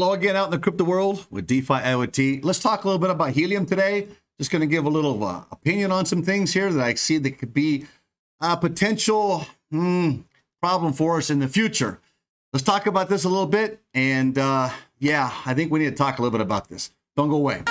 Hello again out in the crypto world with DeFi IoT. Let's talk a little bit about Helium today. Just going to give a little opinion on some things here that I see that could be a potential problem for us in the future. Let's talk about this a little bit. And yeah, I think we need to talk a little bit about this. Don't go away.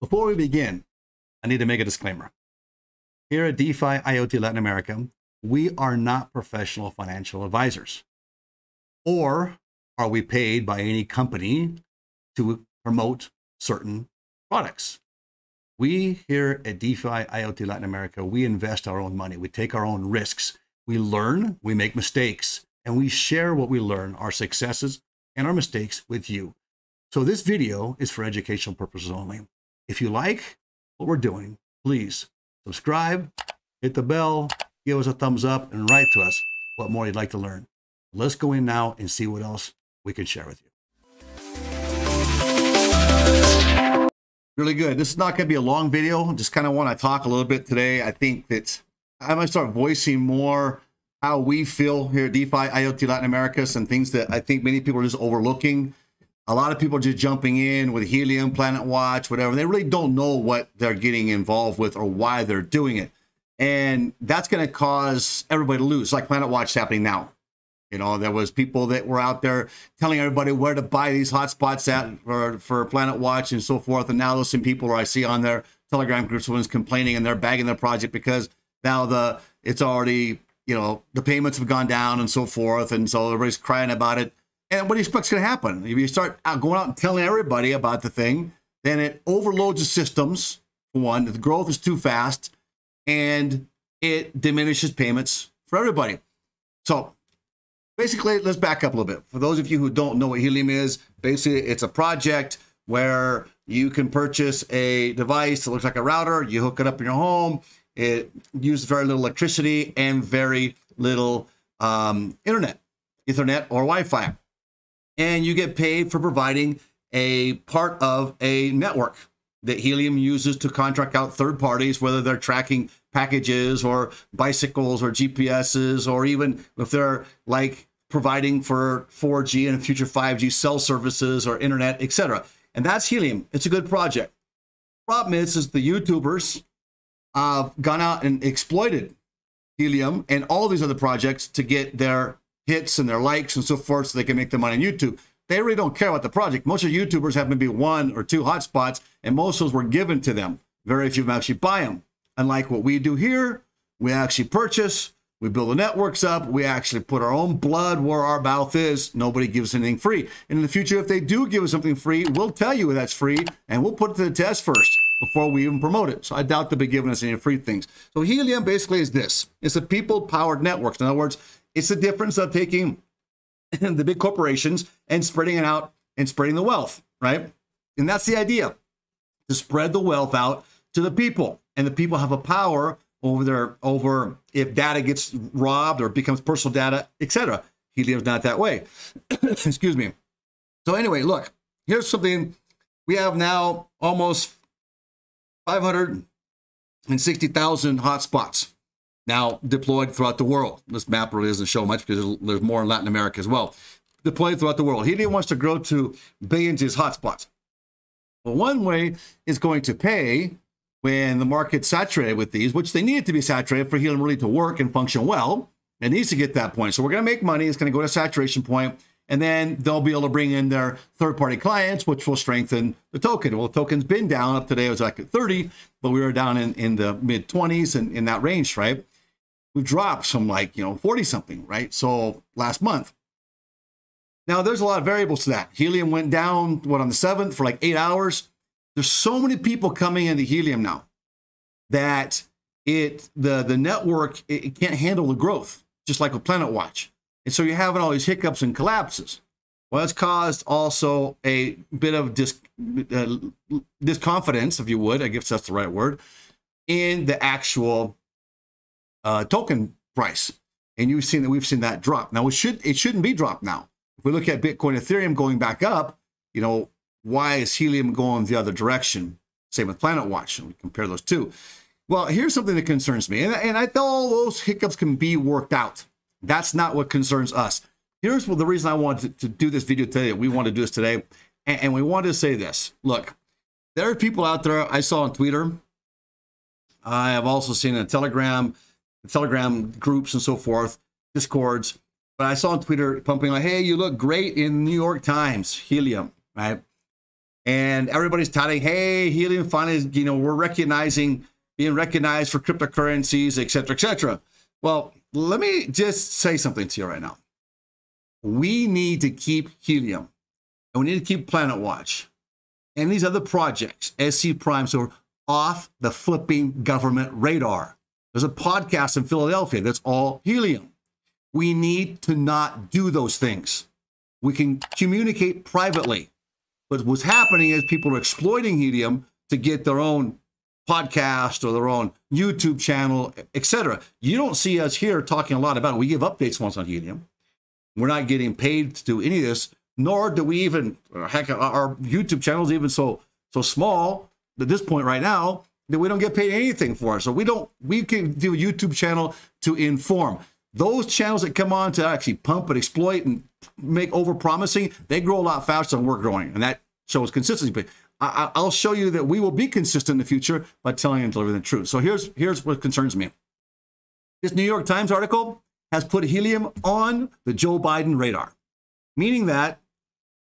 Before we begin, I need to make a disclaimer. Here at DeFi IoT Latin America, we are not professional financial advisors, or are we paid by any company to promote certain products. We here at DeFi IoT Latin America, we invest our own money. We take our own risks. We learn, we make mistakes, and we share what we learn, our successes and our mistakes with you. So this video is for educational purposes only. If you like what we're doing, please subscribe, hit the bell, give us a thumbs up, and write to us what more you'd like to learn. Let's go in now and see what else we can share with you. Really good. This is not going to be a long video. Just kind of want to talk a little bit today. I think that I might start voicing more how we feel here at DeFi IoT Latin America, some things that I think many people are just overlooking. A lot of people are just jumping in with Helium, PLANETWATCH, whatever. They really don't know what they're getting involved with or why they're doing it. And that's going to cause everybody to lose, like PLANETWATCH is happening now. You know, there was people that were out there telling everybody where to buy these hotspots at for PLANETWATCH and so forth. And now there's some people who I see on their Telegram groups ones complaining and they're bagging their project because now it's already, you know, the payments have gone down and so forth. And so everybody's crying about it. And what do you expect's going to happen? If you start going out and telling everybody about the thing, then it overloads the systems. One, the growth is too fast, and it diminishes payments for everybody. So basically, let's back up a little bit. For those of you who don't know what Helium is, basically it's a project where you can purchase a device that looks like a router. You hook it up in your home. It uses very little electricity and very little internet, Ethernet or Wi-Fi. And you get paid for providing a part of a network that Helium uses to contract out third parties, whether they're tracking packages or bicycles or GPSs, or even if they're like providing for 4G and future 5G cell services or internet, etc. And that's Helium. It's a good project. Problem is the YouTubers have gone out and exploited Helium and all these other projects to get their hits and their likes and so forth so they can make their money on YouTube. They really don't care about the project. Most of the YouTubers have maybe 1 or 2 hotspots, and most of those were given to them. Very few of them actually buy them. Unlike what we do here, we actually purchase, we build the networks up, we actually put our own blood where our mouth is. Nobody gives anything free. And in the future, if they do give us something free, we'll tell you that's free, and we'll put it to the test first before we even promote it. So I doubt they'll be giving us any free things. So Helium basically is this. It's a people-powered network. In other words, it's the difference of taking the big corporations and spreading it out and spreading the wealth, right? And that's the idea, to spread the wealth out to the people. And the people have a power over if data gets robbed or becomes personal data, etc. Helium's not that way. Excuse me. So anyway, look, here's something. We have now almost 560,000 hotspots now deployed throughout the world. This map really doesn't show much because there's more in Latin America as well. Deployed throughout the world. Helium wants to grow to billions of these hotspots. Well, one way is going to pay when the market's saturated with these, which they need it to be saturated for Helium really to work and function well. It needs to get that point. So we're going to make money. It's going to go to saturation point, and then they'll be able to bring in their third-party clients, which will strengthen the token. Well, the token's been down. Up today, it was like at 30, but we were down in the mid-20s and in that range, right? We've dropped from like, 40 something, right? So last month. Now there's a lot of variables to that. Helium went down, on the 7th for like 8 hours. There's so many people coming into Helium now that the network, it can't handle the growth, just like with PlanetWatch. And so you're having all these hiccups and collapses. Well, it's caused also a bit of disconfidence, if you would, I guess that's the right word, in the actual token price. And we've seen that drop. Now it shouldn't be dropped now. If we look at Bitcoin, Ethereum going back up, you know, why is Helium going the other direction? Same with PlanetWatch. We compare those two. Well, here's something that concerns me, and I thought all those hiccups can be worked out. That's not what concerns us. Here's the reason I wanted to do this video today. We want to do this today, and we wanted to say this. Look, there are people out there I saw on Twitter. I have also seen in Telegram groups and so forth, Discords. But I saw on Twitter pumping like, "Hey, you look great in New York Times, Helium," right? And everybody's touting, "Hey, Helium finally, you know, we're being recognized for cryptocurrencies, et cetera, et cetera." Well, let me just say something to you right now. We need to keep Helium, and we need to keep PlanetWatch and these other projects, SC Prime, so off the flipping government radar. There's a podcast in Philadelphia that's all Helium. We need to not do those things. We can communicate privately, but what's happening is people are exploiting Helium to get their own podcast or their own YouTube channel, etc. You don't see us here talking a lot about it. We give updates once on Helium. We're not getting paid to do any of this, nor do we even, heck, our YouTube channel is even so small at this point right now that we don't get paid anything for it. So we can do a YouTube channel to inform. Those channels that come on to actually pump and exploit and make over-promising, they grow a lot faster than we're growing, and that shows consistency. But I'll show you that we will be consistent in the future by telling and delivering the truth. So here's what concerns me. This New York Times article has put Helium on the Joe Biden radar, meaning that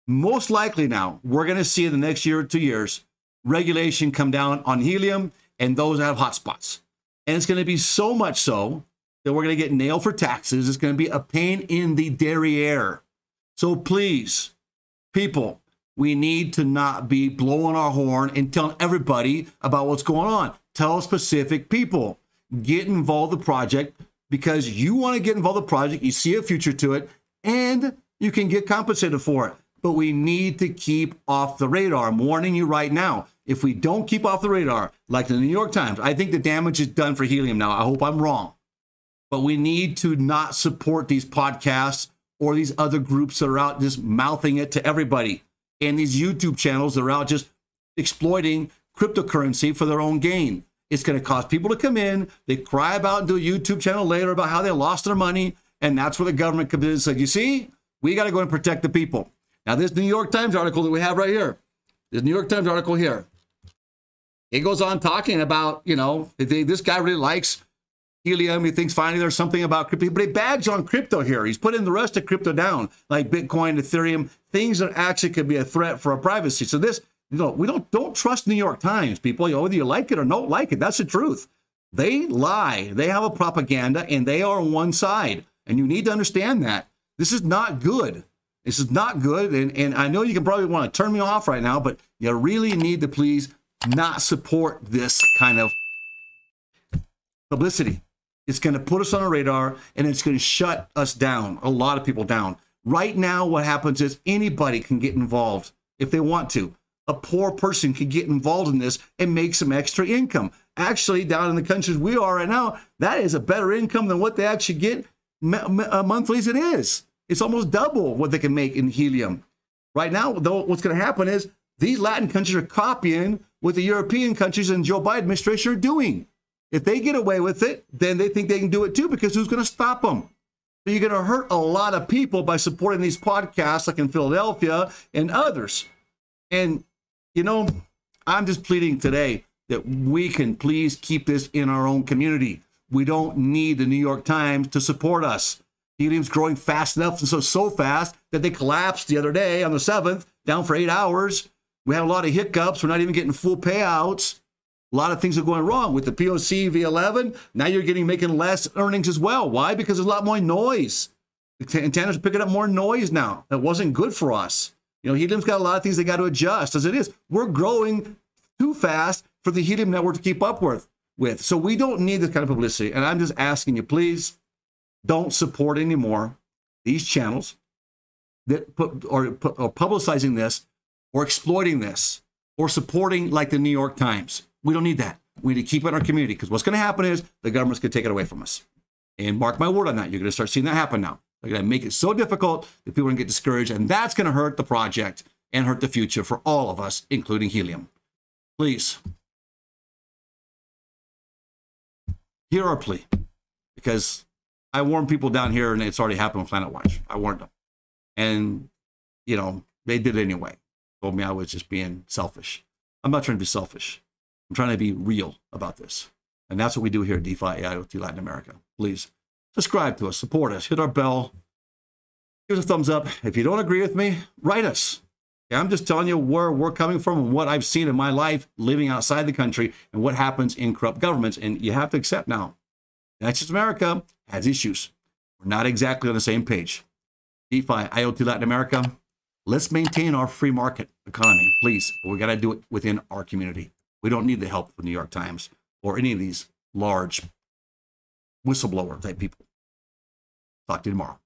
most likely now we're going to see in the next year or 2 years regulation come down on Helium and those that have hotspots. And it's going to be so much so that we're going to get nailed for taxes. It's going to be a pain in the derriere. So please, people, we need to not be blowing our horn and telling everybody about what's going on. Tell specific people. Get involved in the project because you want to get involved in the project. You see a future to it, and you can get compensated for it. But we need to keep off the radar. I'm warning you right now. If we don't keep off the radar, like the New York Times, I think the damage is done for Helium now. I hope I'm wrong. But we need to not support these podcasts or these other groups that are out just mouthing it to everybody. And these YouTube channels that are out just exploiting cryptocurrency for their own gain. It's going to cause people to come in, they cry about and do a YouTube channel later about how they lost their money, and that's where the government comes in and said, you see, we got to go and protect the people. Now, this New York Times article that we have right here, this New York Times article here, it goes on talking about, you know, this guy really likes Helium. He thinks finally there's something about crypto, but he bags on crypto here. He's putting the rest of crypto down, like Bitcoin, Ethereum, things that actually could be a threat for our privacy. So this, you know, we don't trust New York Times, people. You know, whether you like it or don't like it, that's the truth. They lie. They have a propaganda, and they are on one side. And you need to understand that. This is not good. This is not good. And I know you can probably want to turn me off right now, but you really need to please not support this kind of publicity. It's going to put us on a radar, and it's going to shut us down, a lot of people down. Right now, what happens is anybody can get involved if they want to. A poor person can get involved in this and make some extra income. Actually, down in the countries we are right now, that is a better income than what they actually get monthly as it is. It's almost double what they can make in Helium. Right now, though, what's going to happen is these Latin countries are copying what the European countries and Joe Biden administration are doing. If they get away with it, then they think they can do it too, because who's going to stop them? So you're going to hurt a lot of people by supporting these podcasts like in Philadelphia and others. And, you know, I'm just pleading today that we can please keep this in our own community. We don't need the New York Times to support us. Helium's growing fast enough, and so fast that they collapsed the other day on the 7th, down for 8 hours. We had a lot of hiccups. We're not even getting full payouts. A lot of things are going wrong with the POC V11. Now you're making less earnings as well. Why? Because there's a lot more noise. The antennas are picking up more noise now. That wasn't good for us. You know, Helium's got a lot of things they got to adjust as it is. We're growing too fast for the Helium network to keep up with. with. So we don't need this kind of publicity. And I'm just asking you, please don't support anymore these channels that are publicizing this or exploiting this or supporting like the New York Times. We don't need that. We need to keep it in our community, because what's going to happen is the government's going to take it away from us. And mark my word on that. You're going to start seeing that happen now. They're going to make it so difficult that people are going to get discouraged, and that's going to hurt the project and hurt the future for all of us, including Helium. Please, hear our plea, because I warned people down here, and it's already happened with PlanetWatch. I warned them. And, you know, they did it anyway. Told me I was just being selfish. I'm not trying to be selfish. I'm trying to be real about this. And that's what we do here at DeFi IoT Latin America. Please subscribe to us, support us, hit our bell, give us a thumbs up. If you don't agree with me, write us. Okay, I'm just telling you where we're coming from and what I've seen in my life living outside the country and what happens in corrupt governments. And you have to accept now, that's just America has issues. We're not exactly on the same page. DeFi IoT Latin America, let's maintain our free market economy, please. But we got to do it within our community. We don't need the help of the New York Times or any of these large whistleblower type people. Talk to you tomorrow.